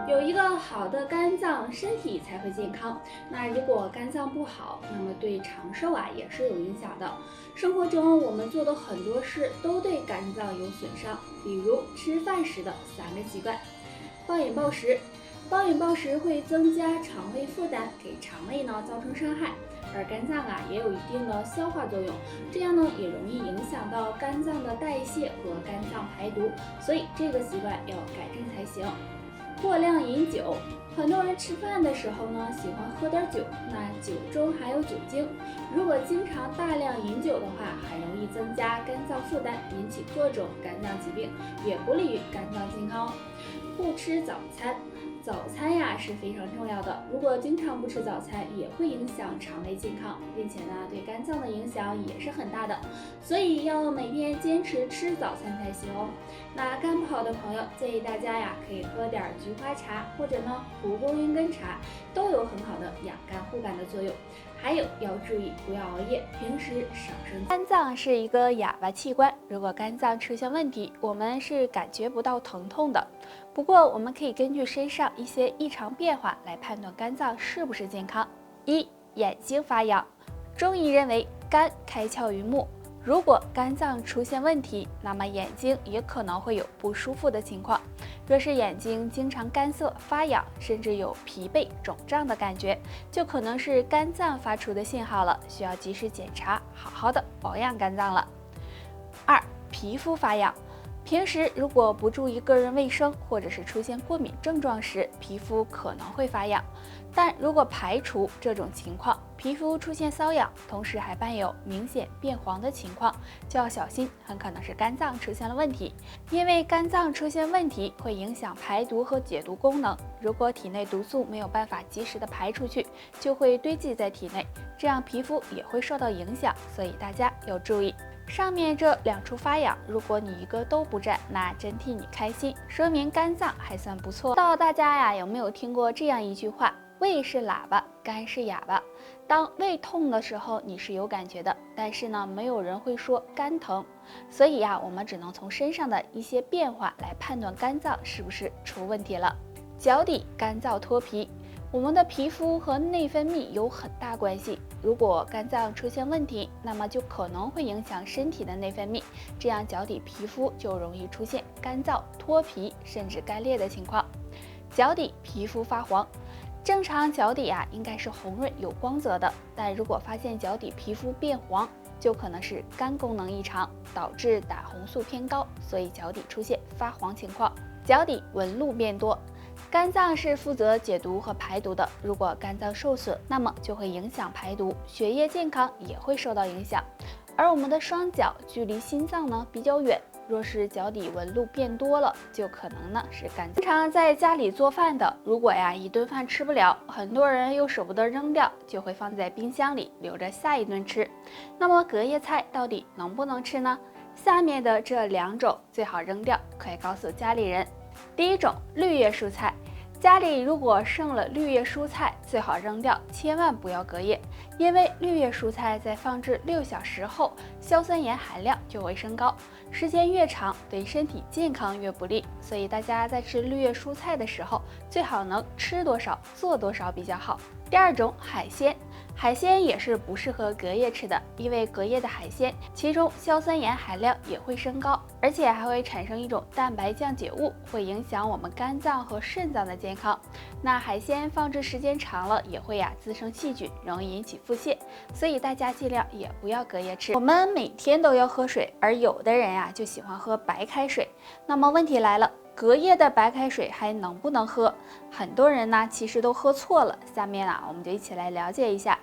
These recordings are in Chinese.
有一个好的肝脏，身体才会健康。那如果肝脏不好，那么对长寿也是有影响的。生活中我们做的很多事都对肝脏有损伤，比如吃饭时的3个习惯：暴饮暴食。暴饮暴食会增加肠胃负担，给肠胃造成伤害，而肝脏也有一定的消化作用，这样也容易影响到肝脏的代谢和肝脏排毒，所以这个习惯要改正才行。过量饮酒，很多人吃饭的时候喜欢喝点酒，那酒中含有酒精，如果经常大量饮酒的话，很容易增加肝脏负担，引起各种肝脏疾病，也不利于肝脏健康。不吃早餐，早餐是非常重要的，如果经常不吃早餐，也会影响肠胃健康，并且对肝脏的影响也是很大的，所以要每天坚持吃早餐才行哦。那肝不好的朋友，建议大家可以喝点菊花茶，或者蒲公英根茶，都有很好的养肝护肝的作用。还有要注意不要熬夜，平时少生气。肝脏是一个哑巴器官，如果肝脏出现问题，我们是感觉不到疼痛的。不过我们可以根据身上一些异常变化来判断肝脏是不是健康。1. 眼睛发痒，中医认为肝开窍于目，如果肝脏出现问题，那么眼睛也可能会有不舒服的情况。若是眼睛经常干涩、发痒，甚至有疲惫、肿胀的感觉，就可能是肝脏发出的信号了，需要及时检查，好好的保养肝脏了。2. 皮肤发痒，平时如果不注意个人卫生，或者是出现过敏症状时，皮肤可能会发痒。但如果排除这种情况，皮肤出现瘙痒，同时还伴有明显变黄的情况，就要小心，很可能是肝脏出现了问题。因为肝脏出现问题会影响排毒和解毒功能，如果体内毒素没有办法及时的排出去，就会堆积在体内，这样皮肤也会受到影响，所以大家要注意。上面这2处发痒，如果你一个都不占，那真替你开心，说明肝脏还算不错。不知道大家有没有听过这样一句话：胃是喇叭，肝是哑巴。当胃痛的时候，你是有感觉的，但是没有人会说肝疼，所以我们只能从身上的一些变化来判断肝脏是不是出问题了。脚底干燥脱皮，我们的皮肤和内分泌有很大关系，如果肝脏出现问题，那么就可能会影响身体的内分泌，这样脚底皮肤就容易出现干燥、脱皮甚至干裂的情况。脚底皮肤发黄，正常脚底应该是红润有光泽的，但如果发现脚底皮肤变黄，就可能是肝功能异常，导致胆红素偏高，所以脚底出现发黄情况。脚底纹路变多，肝脏是负责解毒和排毒的，如果肝脏受损，那么就会影响排毒，血液健康也会受到影响。而我们的双脚距离心脏比较远，若是脚底纹路变多了，就可能是肝脏。经常在家里做饭的，如果一顿饭吃不了，很多人又舍不得扔掉，就会放在冰箱里留着下一顿吃。那么隔夜菜到底能不能吃呢？下面的这2种最好扔掉，可以告诉家里人。第一种，绿叶蔬菜。家里如果剩了绿叶蔬菜，最好扔掉，千万不要隔夜，因为绿叶蔬菜在放置6小时后，硝酸盐含量就会升高，时间越长，对身体健康越不利。所以大家在吃绿叶蔬菜的时候，最好能吃多少做多少比较好。第2种，海鲜。海鲜也是不适合隔夜吃的，因为隔夜的海鲜，其中硝酸盐含量也会升高，而且还会产生一种蛋白降解物，会影响我们肝脏和肾脏的健康。那海鲜放置时间长了，也会滋生细菌，容易引起腹泻，所以大家尽量也不要隔夜吃。我们每天都要喝水，而有的人就喜欢喝白开水。那么问题来了，隔夜的白开水还能不能喝？很多人其实都喝错了。下面我们就一起来了解一下。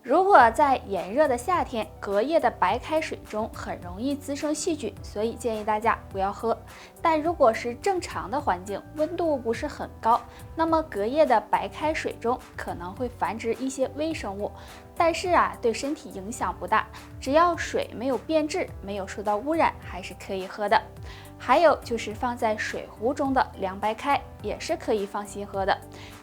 如果在炎热的夏天，隔夜的白开水中很容易滋生细菌，所以建议大家不要喝。但如果是正常的环境，温度不是很高，那么隔夜的白开水中可能会繁殖一些微生物，但是对身体影响不大，只要水没有变质，没有受到污染，还是可以喝的。还有就是放在水壶中的凉白开也是可以放心喝的，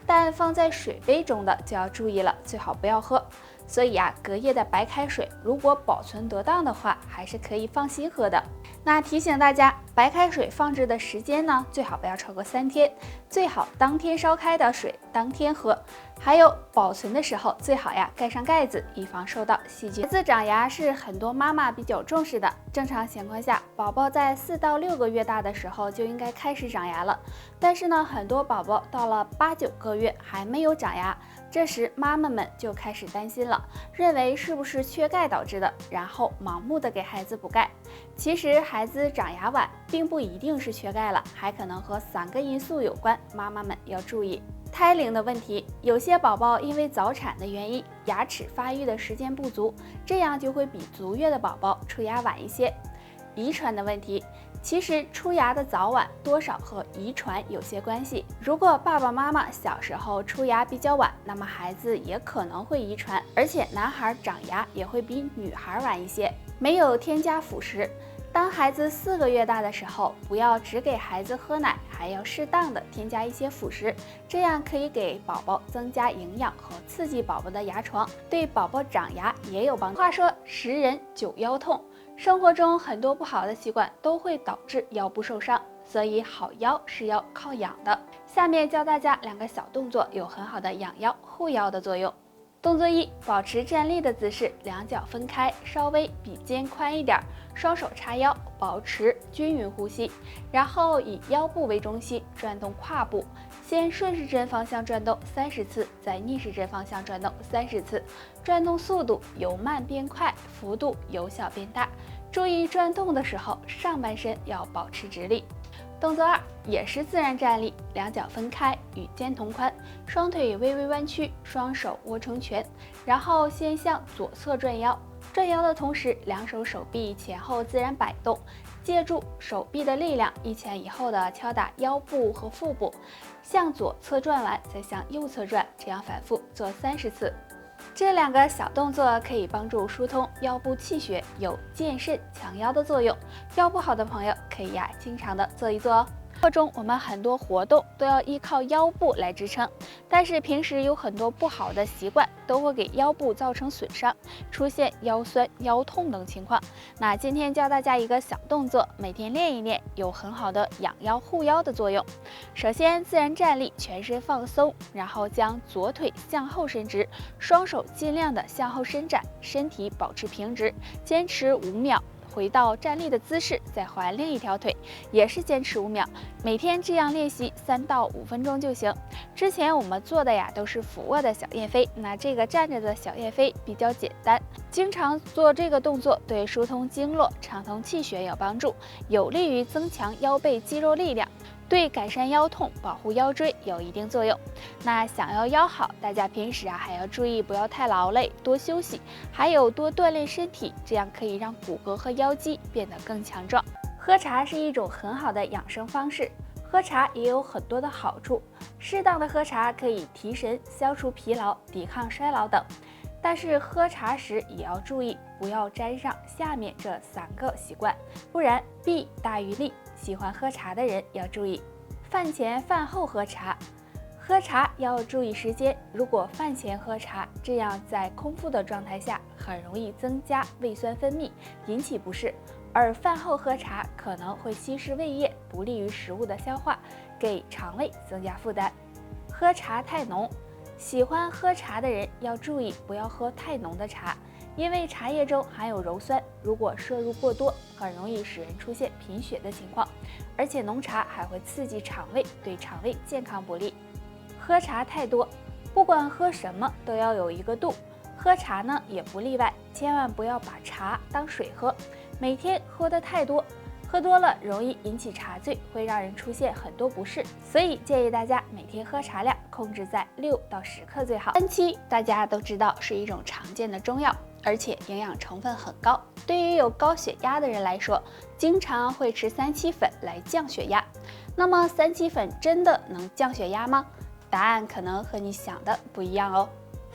但放在水杯中的就要注意了，最好不要喝。所以隔夜的白开水如果保存得当的话，还是可以放心喝的。那提醒大家，白开水放置的时间呢，最好不要超过3天，最好当天烧开的水当天喝。还有保存的时候最好盖上盖子，以防受到细菌。孩子长牙是很多妈妈比较重视的，正常情况下，宝宝在4到6个月大的时候就应该开始长牙了。但是呢，很多宝宝到了8、9个月还没有长牙，这时妈妈们就开始担心了，认为是不是缺钙导致的，然后盲目的给孩子补钙。其实孩子长牙晚并不一定是缺钙了，还可能和3个因素有关，妈妈们要注意。胎龄的问题，有些宝宝因为早产的原因，牙齿发育的时间不足，这样就会比足月的宝宝出牙晚一些。遗传的问题，其实出牙的早晚多少和遗传有些关系。如果爸爸妈妈小时候出牙比较晚，那么孩子也可能会遗传，而且男孩长牙也会比女孩晚一些。没有添加辅食，当孩子4个月大的时候，不要只给孩子喝奶，还要适当的添加一些辅食，这样可以给宝宝增加营养和刺激宝宝的牙床，对宝宝长牙也有帮助。话说10人9腰痛，生活中很多不好的习惯都会导致腰部受伤，所以好腰是要靠养的。下面教大家2个小动作，有很好的养腰护腰的作用。动作1，保持站立的姿势，两脚分开，稍微比肩宽一点，双手叉腰，保持均匀呼吸，然后以腰部为中心转动胯部，先顺时针方向转动30次，再逆时针方向转动30次，转动速度由慢变快，幅度由小变大。注意转动的时候，上半身要保持直立。动作2，也是自然站立，两脚分开，与肩同宽，双腿微微弯曲，双手握成拳，然后先向左侧转腰，转腰的同时，两手手臂前后自然摆动，借助手臂的力量，一前一后的敲打腰部和腹部，向左侧转完，再向右侧转，这样反复做30次。这2个小动作可以帮助疏通腰部气血，有健肾强腰的作用。腰不好的朋友可以经常的做一做哦。生活中我们很多活动都要依靠腰部来支撑，但是平时有很多不好的习惯都会给腰部造成损伤，出现腰酸、腰痛等情况。那今天教大家一个小动作，每天练一练，有很好的养腰护腰的作用。首先自然站立，全身放松，然后将左腿向后伸直，双手尽量的向后伸展，身体保持平直，坚持5秒。回到站立的姿势，再换另一条腿，也是坚持5秒。每天这样练习3到5分钟就行。之前我们做的都是俯卧的小燕飞，那这个站着的小燕飞比较简单，经常做这个动作对疏通经络、畅通气血有帮助，有利于增强腰背肌肉力量，对改善腰痛、保护腰椎有一定作用。那想要腰好，大家平时还要注意不要太劳累，多休息，还有多锻炼身体，这样可以让骨骼和腰肌变得更强壮。喝茶是一种很好的养生方式，喝茶也有很多的好处。适当的喝茶可以提神、消除疲劳、抵抗衰老等。但是喝茶时也要注意，不要沾上下面这3个习惯，不然弊大于利。喜欢喝茶的人要注意，饭前饭后喝茶。喝茶要注意时间，如果饭前喝茶，这样在空腹的状态下很容易增加胃酸分泌，引起不适；而饭后喝茶可能会稀释胃液，不利于食物的消化，给肠胃增加负担。喝茶太浓，喜欢喝茶的人要注意不要喝太浓的茶，因为茶叶中含有鞣酸，如果摄入过多，很容易使人出现贫血的情况，而且浓茶还会刺激肠胃，对肠胃健康不利。喝茶太多，不管喝什么都要有一个度，喝茶呢也不例外，千万不要把茶当水喝，每天喝得太多，喝多了容易引起茶醉，会让人出现很多不适，所以建议大家每天喝茶量控制在6到10克最好。三七大家都知道是一种常见的中药，而且营养成分很高，对于有高血压的人来说，经常会吃3七粉来降血压。那么3七粉真的能降血压吗？答案可能和你想的不一样哦。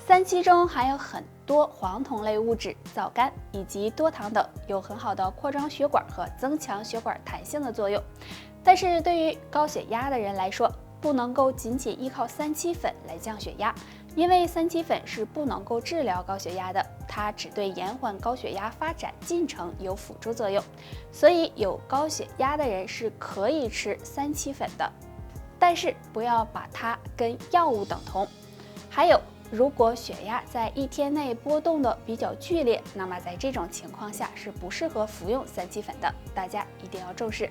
3七中含有很多黄酮类物质、皂苷以及多糖等，有很好的扩张血管和增强血管弹性的作用。但是对于高血压的人来说，不能够仅仅依靠3七粉来降血压，因为三七粉是不能够治疗高血压的，它只对延缓高血压发展进程有辅助作用，所以有高血压的人是可以吃三七粉的，但是不要把它跟药物等同。还有，如果血压在1天内波动的比较剧烈，那么在这种情况下是不适合服用三七粉的，大家一定要重视。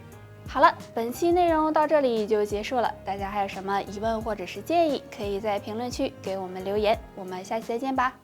好了，本期内容到这里就结束了，大家还有什么疑问或者是建议，可以在评论区给我们留言，我们下期再见吧。